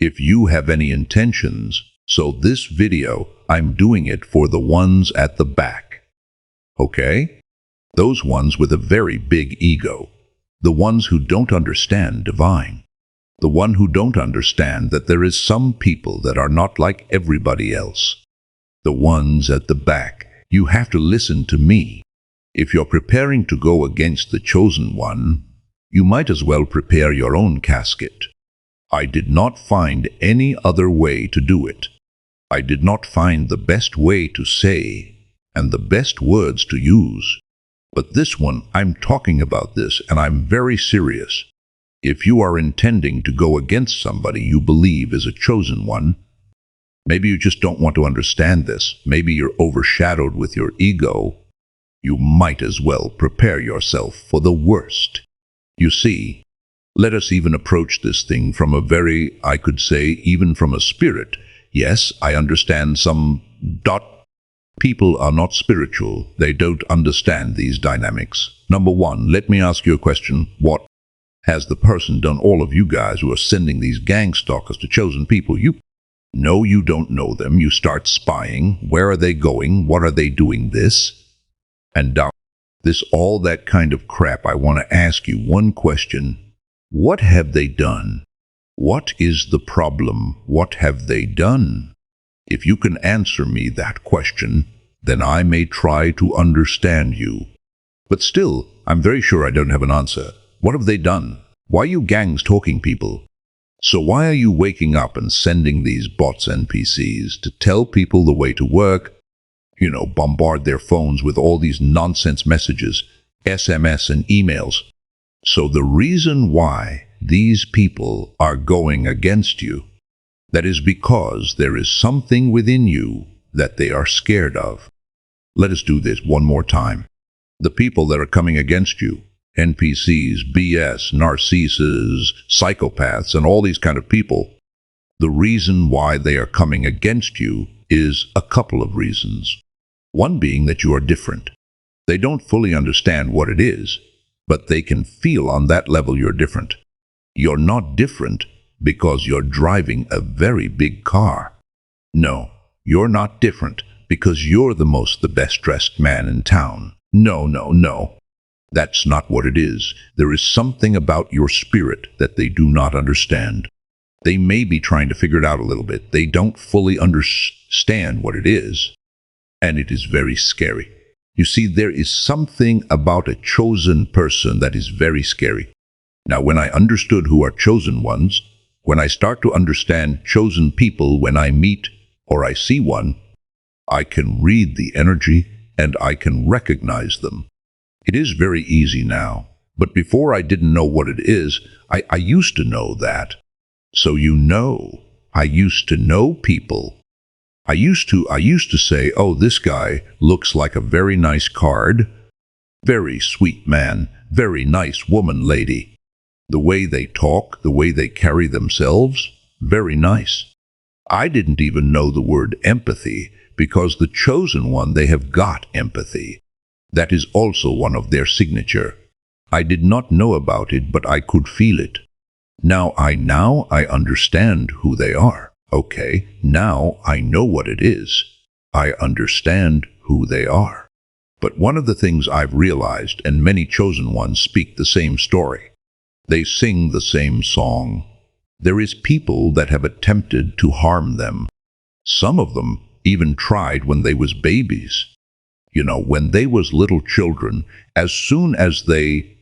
if you have any intentions. So this video, I'm doing it for the ones at the back. Okay? Those ones with a very big ego. The ones who don't understand divine. The one who don't understand that there is some people that are not like everybody else. The ones at the back. You have to listen to me. If you're preparing to go against the chosen one, you might as well prepare your own casket. I did not find any other way to do it. I did not find the best way to say and the best words to use. But this one, I'm talking about this, and I'm very serious. If you are intending to go against somebody you believe is a chosen one, maybe you just don't want to understand this. Maybe you're overshadowed with your ego. You might as well prepare yourself for the worst. You see, let us even approach this thing from a very, I could say, even from a spirit. Yes, I understand some people are not spiritual. They don't understand these dynamics. Number one, let me ask you a question. What has the person done? All of you guys who are sending these gang stalkers to chosen people, you don't know them. You start spying. Where are they going? What are they doing this? And all that kind of crap. I want to ask you one question. What have they done? What is the problem? What have they done? If you can answer me that question, then I may try to understand you. But still, I'm very sure I don't have an answer. What have they done? Why are you gangs talking people? So why are you waking up and sending these bots NPCs to tell people the way to work? Bombard their phones with all these nonsense messages, SMS and emails. So the reason why these people are going against you, that is because there is something within you that they are scared of. Let us do this one more time. The people that are coming against you, NPCs, BS, narcissists, psychopaths, and all these kind of people, the reason why they are coming against you is a couple of reasons. One being that you are different. They don't fully understand what it is, but they can feel on that level you're different. You're not different because you're driving a very big car. No, you're not different because you're the best dressed man in town. No. That's not what it is. There is something about your spirit that they do not understand. They may be trying to figure it out a little bit. They don't fully understand what it is, and it is very scary. You see, there is something about a chosen person that is very scary. Now, when I understood who are chosen ones, when I start to understand chosen people, when I meet or I see one, I can read the energy and I can recognize them. It is very easy now, but before I didn't know what it is, I used to know that. So I used to know people. I used to say, oh, this guy looks like a very nice card, very sweet man, very nice woman, lady. The way they talk, the way they carry themselves, very nice. I didn't even know the word empathy, because the chosen one, they have got empathy. That is also one of their signature. I did not know about it, but I could feel it. Now I understand who they are. Okay, now I know what it is. I understand who they are. But one of the things I've realized, and many chosen ones speak the same story. They sing the same song. There is people that have attempted to harm them. Some of them even tried when they was babies. When they was little children, as soon as they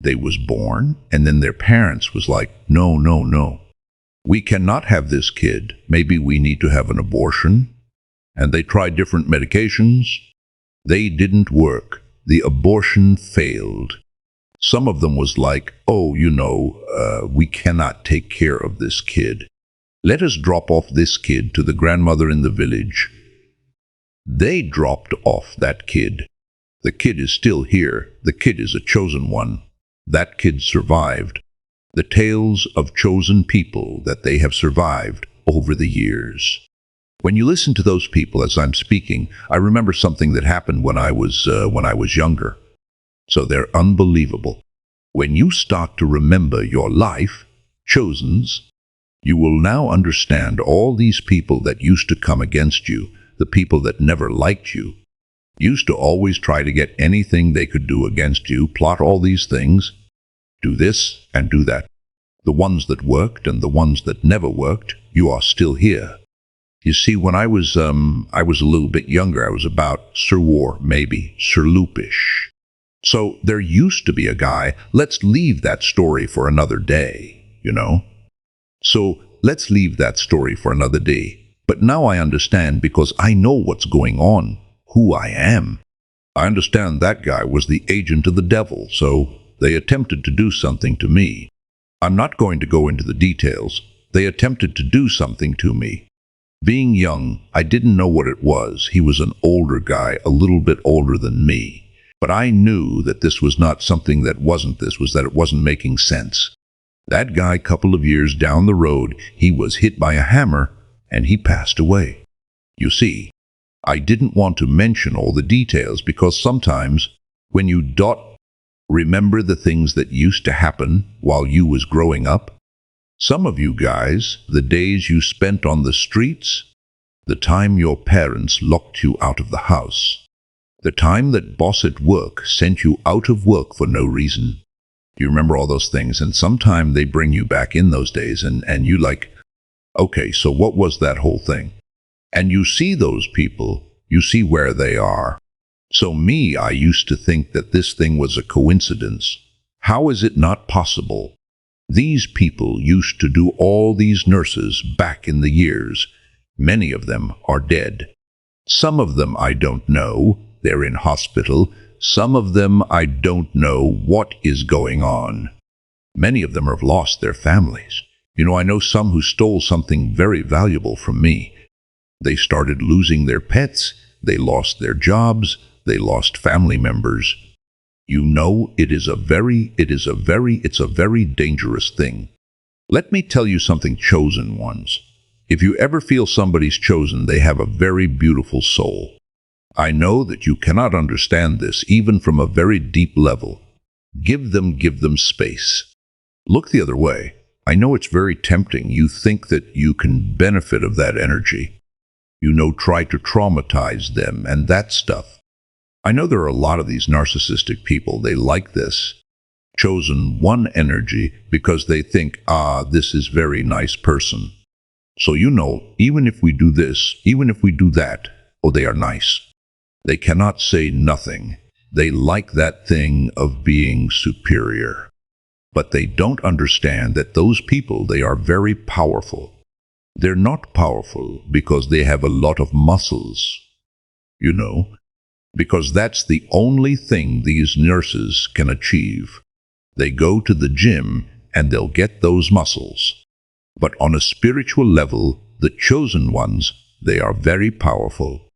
was born, and then their parents was like, no. We cannot have this kid. Maybe we need to have an abortion. And they tried different medications. They didn't work. The abortion failed. Some of them was like, we cannot take care of this kid. Let us drop off this kid to the grandmother in the village. They dropped off that kid. The kid is still here. The kid is a chosen one. That kid survived. The tales of chosen people that they have survived over the years. When you listen to those people as I'm speaking, I remember something that happened when I was younger. So they're unbelievable. When you start to remember your life, chosens, You will now understand all these people that used to come against you, the people that never liked you, used to always try to get anything they could do against you, plot all these things, do this and do that. The ones that worked and the ones that never worked, you are still here. You see, when I was a little bit younger, I was about Sir War, maybe, Sir Loopish. So there used to be a guy, let's leave that story for another day, So let's leave that story for another day. But now I understand because I know what's going on, who I am. I understand that guy was the agent of the devil, so they attempted to do something to me. I'm not going to go into the details. They attempted to do something to me. Being young, I didn't know what it was. He was an older guy, a little bit older than me. But I knew that this was not something that wasn't this, was that it wasn't making sense. That guy, couple of years down the road, he was hit by a hammer and he passed away. You see, I didn't want to mention all the details because sometimes when you remember the things that used to happen while you was growing up, some of you guys, the days you spent on the streets, the time your parents locked you out of the house, the time that boss at work sent you out of work for no reason. You remember all those things, and sometime they bring you back in those days, and you like, okay, so what was that whole thing? And you see those people, you see where they are. So me, I used to think that this thing was a coincidence. How is it not possible? These people used to do all these nurses back in the years. Many of them are dead. Some of them I don't know. They're in hospital. Some of them I don't know what is going on. Many of them have lost their families. I know some who stole something very valuable from me. They started losing their pets. They lost their jobs. They lost family members. It's a very dangerous thing. Let me tell you something, chosen ones. If you ever feel somebody's chosen, they have a very beautiful soul. I know that you cannot understand this even from a very deep level. Give them space. Look the other way. I know it's very tempting. You think that you can benefit of that energy. Try to traumatize them and that stuff. I know there are a lot of these narcissistic people. They like this chosen one energy because they think, this is very nice person. So even if we do this, even if we do that, they are nice. They cannot say nothing. They like that thing of being superior. But they don't understand that those people, they are very powerful. They're not powerful because they have a lot of muscles, because that's the only thing these nurses can achieve. They go to the gym and they'll get those muscles. But on a spiritual level, the chosen ones, they are very powerful.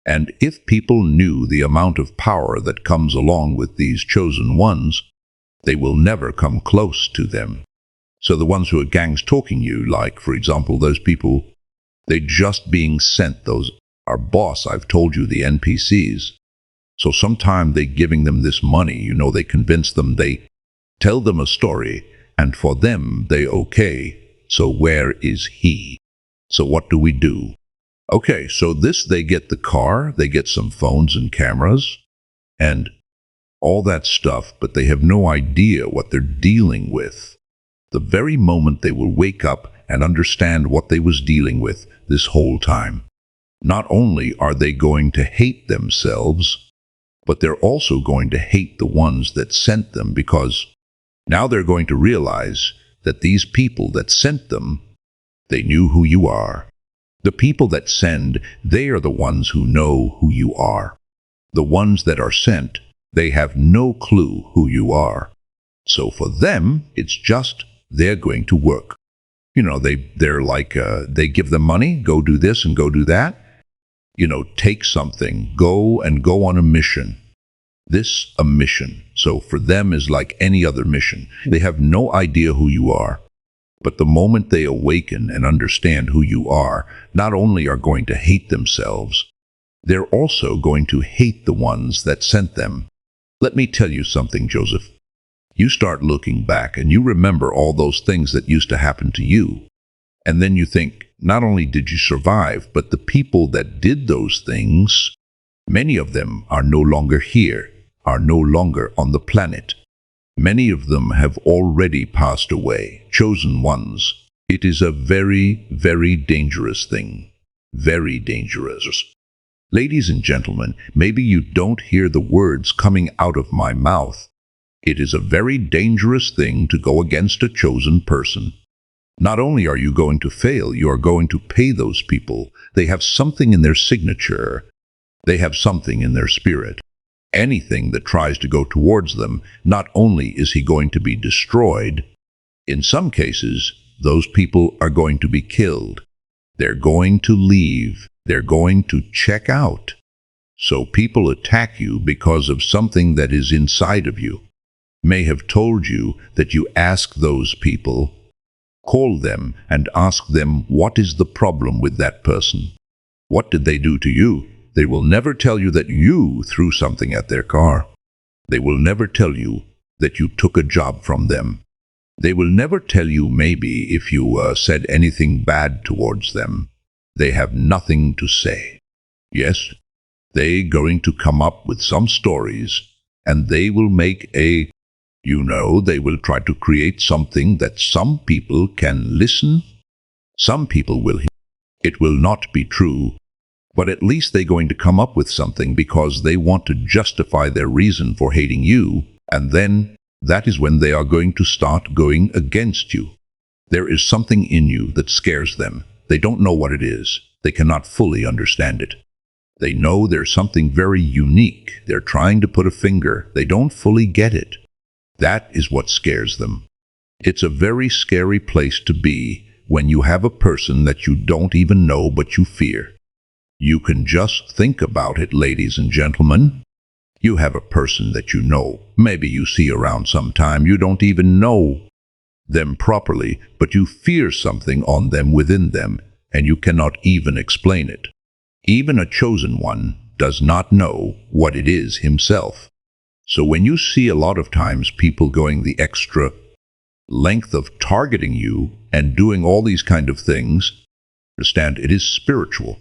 And if people knew the amount of power that comes along with these chosen ones, they will never come close to them. So the ones who are gangs talking you, like, for example, those people, they just being sent, those are boss, I've told you, the NPCs. So sometime they giving them this money, they convince them, they tell them a story, and for them, they okay. So where is he? So what do we do? Okay, so they get the car, they get some phones and cameras, and all that stuff, but they have no idea what they're dealing with. The very moment they will wake up and understand what they was dealing with this whole time, not only are they going to hate themselves, but they're also going to hate the ones that sent them, because now they're going to realize that these people that sent them, they knew who you are. The people that send, they are the ones who know who you are. The ones that are sent, they have no clue who you are. So for them, it's just they're going to work. They're like, they give them money, go do this and go do that. Take something, go on a mission. This, a mission. So for them is like any other mission. They have no idea who you are. But the moment they awaken and understand who you are, not only are going to hate themselves, they're also going to hate the ones that sent them. Let me tell you something, Joseph. You start looking back and you remember all those things that used to happen to you. And then you think, not only did you survive, but the people that did those things, many of them are no longer here, are no longer on the planet. Many of them have already passed away, chosen ones. It is a very, very dangerous thing. Very dangerous. Ladies and gentlemen, maybe you don't hear the words coming out of my mouth. It is a very dangerous thing to go against a chosen person. Not only are you going to fail, you are going to pay those people. They have something in their signature. They have something in their spirit. Anything that tries to go towards them, not only is he going to be destroyed, in some cases, those people are going to be killed. They're going to leave. They're going to check out. So people attack you because of something that is inside of you. May have told you that you ask those people, call them and ask them what is the problem with that person. What did they do to you? They will never tell you that you threw something at their car. They will never tell you that you took a job from them. They will never tell you maybe if you said anything bad towards them. They have nothing to say. Yes, they're going to come up with some stories, and they will make they will try to create something that some people can listen. Some people will hear. It will not be true. But at least they're going to come up with something because they want to justify their reason for hating you, and then that is when they are going to start going against you. There is something in you that scares them. They don't know what it is. They cannot fully understand it. They know there's something very unique. They're trying to put a finger. They don't fully get it. That is what scares them. It's a very scary place to be when you have a person that you don't even know but you fear. You can just think about it, ladies and gentlemen. You have a person that you know, maybe you see around sometime, you don't even know them properly, but you fear something on them within them, and you cannot even explain it. Even a chosen one does not know what it is himself. So when you see a lot of times people going the extra length of targeting you and doing all these kind of things, understand it is spiritual.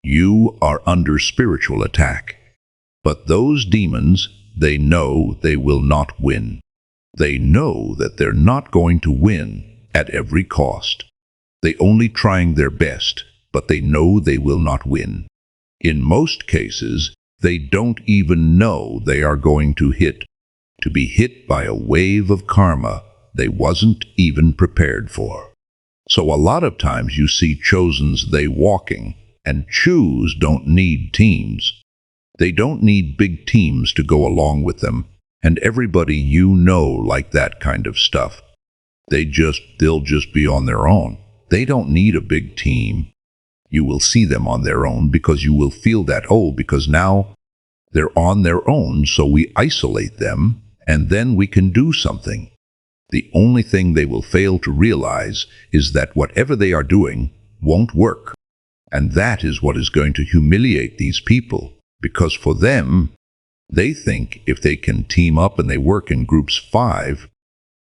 You are under spiritual attack. But those demons, they know they will not win. They know that they're not going to win at every cost. They only trying their best, but they know they will not win. In most cases, they don't even know they are going to be hit by a wave of karma they wasn't even prepared for. So a lot of times you see chosens they walking, and choose don't need teams. They don't need big teams to go along with them, and everybody you know like that kind of stuff. They'll just be on their own. They don't need a big team. You will see them on their own because you will feel that, because now they're on their own, so we isolate them, and then we can do something. The only thing they will fail to realize is that whatever they are doing won't work. And that is what is going to humiliate these people, because for them, they think if they can team up and they work in groups 5,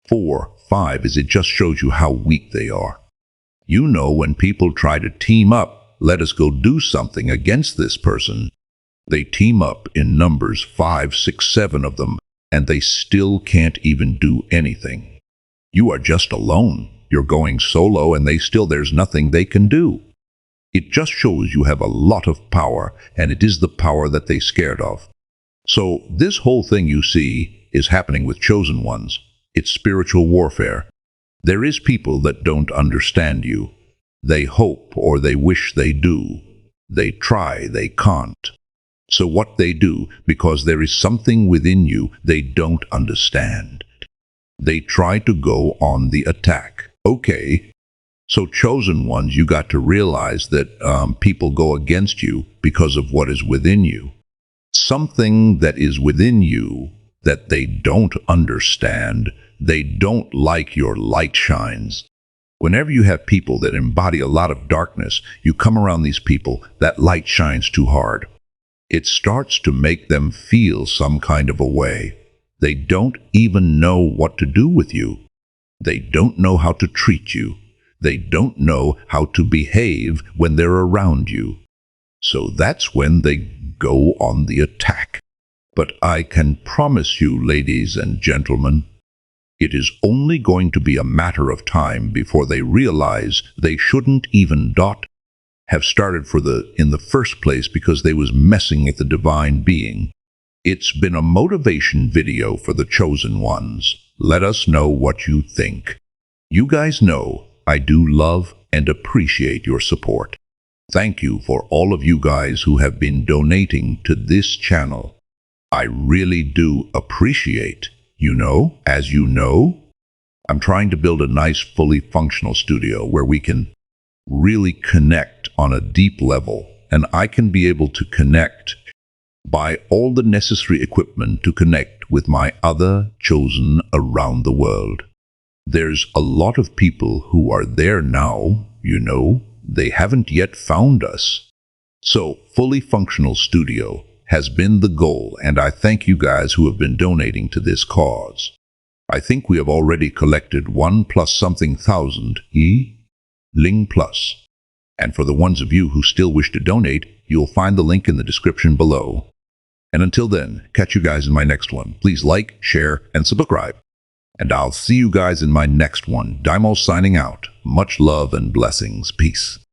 4, 5, it just shows you how weak they are. You know, when people try to team up, let us go do something against this person, they team up in numbers 5, 6, 7 of them, and they still can't even do anything. You are just alone. You're going solo, and there's nothing they can do. It just shows you have a lot of power, and it is the power that they're scared of. So this whole thing you see is happening with chosen ones. It's spiritual warfare. There is people that don't understand you. They hope or they wish they do. They try, they can't. So what they do, because there is something within you they don't understand, they try to go on the attack. Okay. So chosen ones, you got to realize that people go against you because of what is within you. Something that is within you that they don't understand. They don't like your light shines. Whenever you have people that embody a lot of darkness, you come around these people, that light shines too hard. It starts to make them feel some kind of a way. They don't even know what to do with you. They don't know how to treat you. They don't know how to behave when they're around you. So that's when they go on the attack. But I can promise you, ladies and gentlemen, it is only going to be a matter of time before they realize they shouldn't even have started in the first place because they was messing with the divine being. It's been a motivation video for the chosen ones. Let us know what you think. You guys know I do love and appreciate your support. Thank you for all of you guys who have been donating to this channel. I really do appreciate, as you know, I'm trying to build a nice, fully functional studio where we can really connect on a deep level, and I can be able to connect, buy all the necessary equipment to connect with my other chosen around the world. There's a lot of people who are there now, they haven't yet found us. So, fully functional studio has been the goal, and I thank you guys who have been donating to this cause. I think we have already collected 1 plus something thousand Ling plus. And for the ones of you who still wish to donate, you'll find the link in the description below. And until then, catch you guys in my next one. Please like, share, and subscribe. And I'll see you guys in my next one. Daimo signing out. Much love and blessings. Peace.